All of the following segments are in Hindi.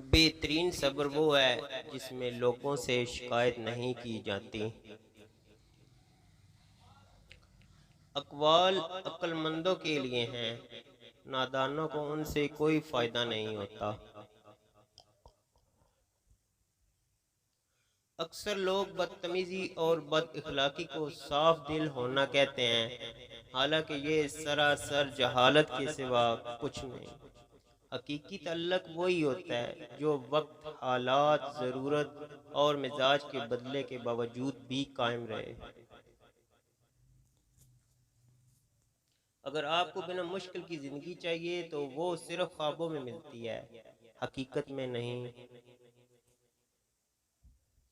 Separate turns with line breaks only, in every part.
बेहतरीन सब्र वो है जिसमें लोगों से शिकायत नहीं की जाती। अक़वाल अक्लमंदों के लिए हैं, नादानों को उनसे कोई फ़ायदा नहीं होता। अक्सर लोग बदतमीज़ी और बदअखलाक़ी को साफ़ दिल होना कहते हैं, हालांकि ये सरासर जहालत के सिवा कुछ नहीं। हकीकी तअल्लुक़ वही होता है जो वक्त, हालात, ज़रूरत और मिजाज के बदले के बावजूद भी कायम रहे। अगर आपको बिना मुश्किल की ज़िंदगी चाहिए तो वो सिर्फ ख्वाबों में मिलती है, हकीकत में नहीं।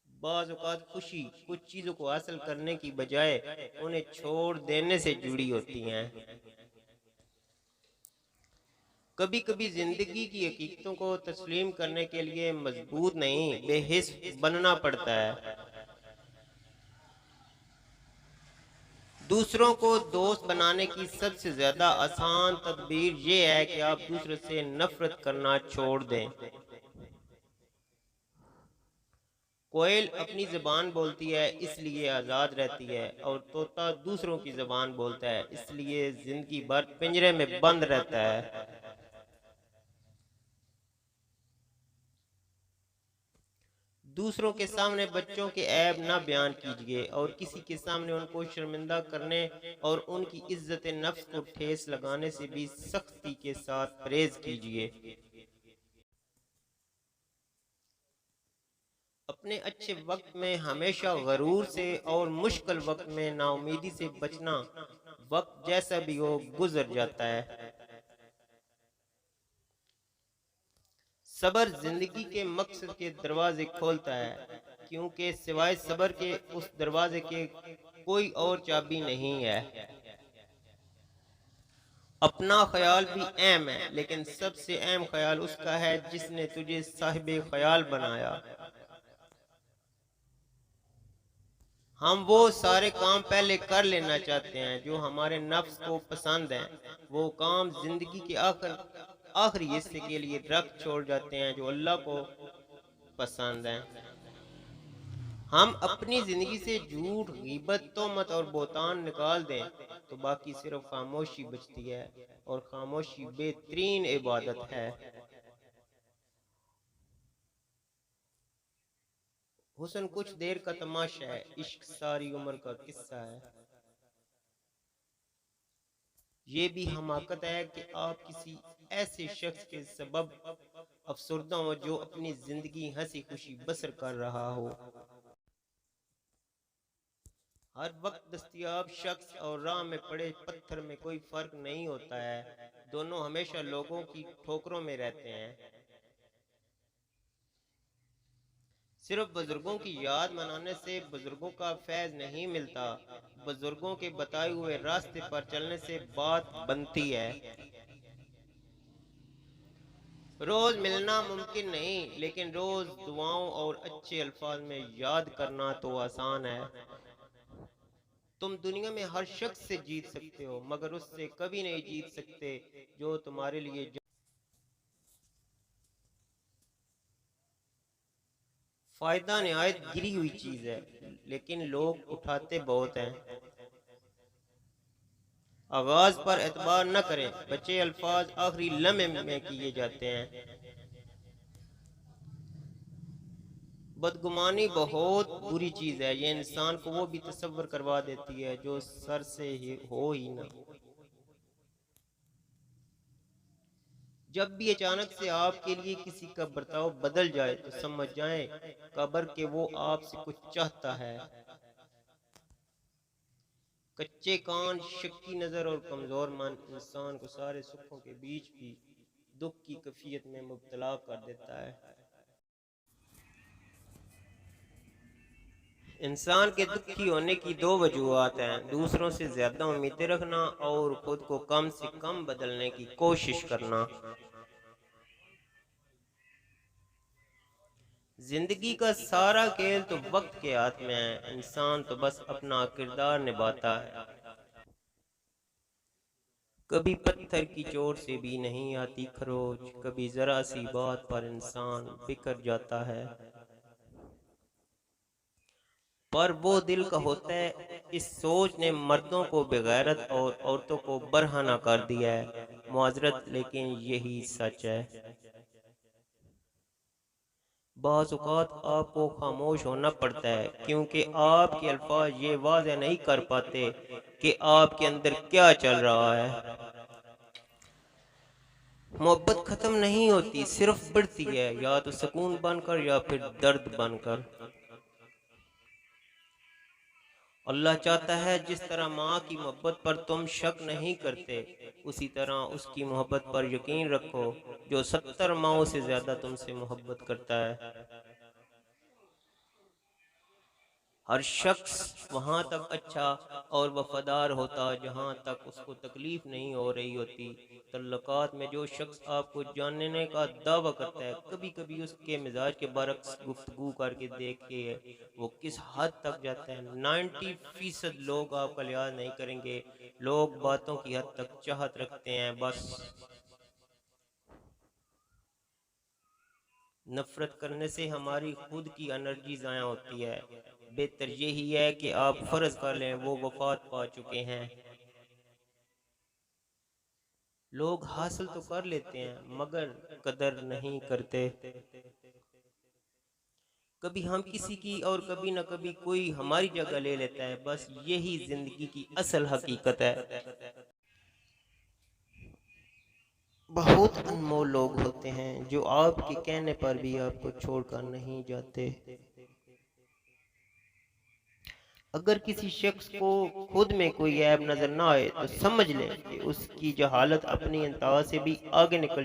बाज़ औक़ात खुशी कुछ चीज़ों को हासिल करने की बजाय उन्हें छोड़ देने से जुड़ी होती हैं। कभी कभी ज़िंदगी की हकीकतों को तस्लीम करने के लिए मजबूत नहीं, बेहिस बनना पड़ता है। दूसरों को दोस्त बनाने की सबसे ज़्यादा आसान तदबीर ये है कि आप दूसरों से नफ़रत करना छोड़ दें। कोयल अपनी ज़बान बोलती है इसलिए आज़ाद रहती है, और तोता दूसरों की ज़बान बोलता है इसलिए ज़िंदगी भर पिंजरे में बंद रहता है। दूसरों के सामने बच्चों के ऐब ना बयान कीजिए, और किसी के सामने उनको शर्मिंदा करने और उनकी इज्जत नफ्स को ठेस लगाने से भी सख्ती के साथ परहेज कीजिए। अपने अच्छे वक्त में हमेशा गरूर से और मुश्किल वक्त में नाउमीदी से बचना। वक्त जैसा भी हो गुजर जाता है। सब्र जिंदगी के मकसद के दरवाजे खोलता है, क्योंकि सिवाय सब्र के उस दरवाजे के कोई और चाबी नहीं है। अपना ख्याल भी अहम है, लेकिन सबसे अहम ख्याल उसका है जिसने तुझे साहिब ख्याल बनाया। हम वो सारे काम पहले कर लेना चाहते हैं जो हमारे नफ्स को पसंद हैं। वो काम जिंदगी के आखिरी हिस्से के लिए रख छोड़ जाते हैं जो अल्लाह को पसंद हैं। हम अपनी ज़िंदगी से झूठ, गीबत, तोहमत और बोहतान निकाल दें तो बाकी सिर्फ खामोशी बचती है, और खामोशी बेहतरीन इबादत है। हुस्न कुछ देर का तमाशा है, इश्क सारी उम्र का किस्सा है। ये भी हमाकत है कि आप किसी ऐसे शख्स के सबब अफसरदा हो जो अपनी ज़िंदगी हंसी खुशी बसर कर रहा हो। हर वक्त दस्तयाब शख्स और राह में पड़े पत्थर में कोई फर्क नहीं होता है, दोनों हमेशा लोगों की ठोकरों में रहते हैं। सिर्फ बुजुर्गों की याद मनाने से बुजुर्गों का फैज नहीं मिलता, बुजुर्गों के बताए हुए रास्ते पर चलने से बात बनती है। रोज मिलना मुमकिन नहीं, लेकिन रोज दुआओं और अच्छे अल्फाज में याद करना तो आसान है। तुम दुनिया में हर शख्स से जीत सकते हो, मगर उससे कभी नहीं जीत सकते जो तुम्हारे लिए फायदा निहायत गिरी हुई चीज है, लेकिन लोग उठाते बहुत हैं। आगाज पर एतबार न करें, बच्चे अल्फाज आखिरी लम्हे में किए जाते हैं। बदगुमानी बहुत बुरी चीज है, ये इंसान को वो भी तसव्वुर करवा देती है जो सर से ही हो ही ना। जब भी अचानक से आपके लिए किसी का बर्ताव बदल जाए तो समझ जाएं कब्र के वो आपसे कुछ चाहता है। कच्चे कान, शक्की नज़र और कमज़ोर मन इंसान को सारे सुखों के बीच भी दुख की कैफियत में मुब्तला कर देता है। इंसान के दुखी होने की दो वजूहत हैं: दूसरों से ज़्यादा उम्मीदें रखना और खुद को कम से कम बदलने की कोशिश करना। जिंदगी का सारा खेल तो वक्त के हाथ में है, इंसान तो बस अपना किरदार निभाता है। कभी पत्थर की चोट से भी नहीं आती खरोच, कभी जरा सी बात पर इंसान बिखर जाता है। पर वो दिल का होता है, इस सोच ने मर्दों को बेगैरत और औरतों को बरहना कर दिया है। मुआजरत, लेकिन यही सच है। बाज़ औक़ात आपको खामोश होना पड़ता है, क्योंकि आपके अल्फाज ये वाज़ह नहीं कर पाते कि आपके अंदर क्या चल रहा है। मोहब्बत ख़त्म नहीं होती, सिर्फ बढ़ती है, या तो सुकून बनकर या फिर दर्द बनकर। अल्लाह चाहता है जिस तरह माँ की मोहब्बत पर तुम शक नहीं करते, उसी तरह उसकी मोहब्बत पर यकीन रखो जो 70 माओं से ज़्यादा तुमसे मोहब्बत करता है। हर शख्स वहाँ तक अच्छा और वफादार होता जहाँ तक उसको तकलीफ नहीं हो रही होती। तल्लुकात में जो शख्स आपको जानने का दावा करता है, कभी कभी उसके मिजाज के बरक्स गुफ्तगू करके देखिए वो किस हद तक जाता है। 90% लोग आपका लिहाज नहीं करेंगे। लोग बातों की हद तक चाहत रखते हैं, बस नफरत करने से हमारी खुद की एनर्जी ज़ाया होती है। बेहतर यही है कि आप फ़र्ज कर लें वो वफात पा चुके हैं। लोग हासिल तो कर लेते हैं मगर कदर नहीं करते। कभी हम किसी की और कभी न कभी कोई हमारी जगह ले लेता है, बस यही ज़िंदगी की असल हकीकत है। बहुत अनमोल लोग होते हैं जो आपके कहने पर भी आपको छोड़कर नहीं जाते। अगर किसी शख्स को खुद में कोई ऐब नजर ना आए तो समझ लें कि उसकी जहालत अपनी इंतहा से भी आगे निकल